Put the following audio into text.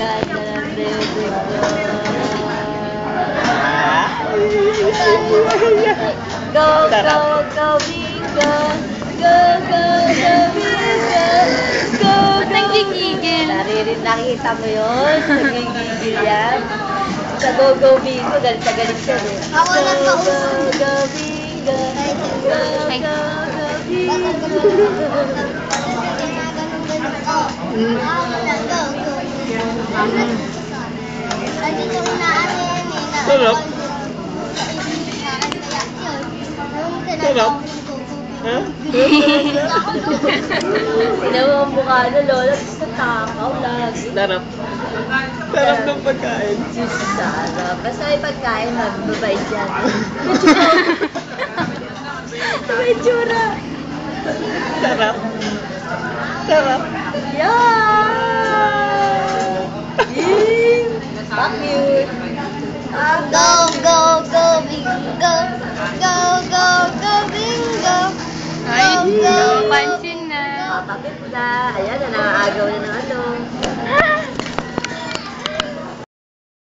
ganda ng bebe ko. Go, go, go, bingo! Go, go, go, bingo! Go, go! Nagigigil. Nakikita mo yun? Nagigigil yan. Sa Go, go, bingo, galit na galit siya eh. Go, go, go, bingo! Go, go, go, bingo! Sarap. Sarap. Ha? Tinawa ang mukha na lola, sa takaw lagi. Sarap. Sarap ng pagkain. Sarap. Basta may pagkain, magbabait yan. May tsura. Sarap. Sarap. Yeah! Fuck you. Go, go, go, bingo. Go, go, go, bingo. Ay, go, go, pansin na. Papakit na. Ayan, nanaagaw na naman.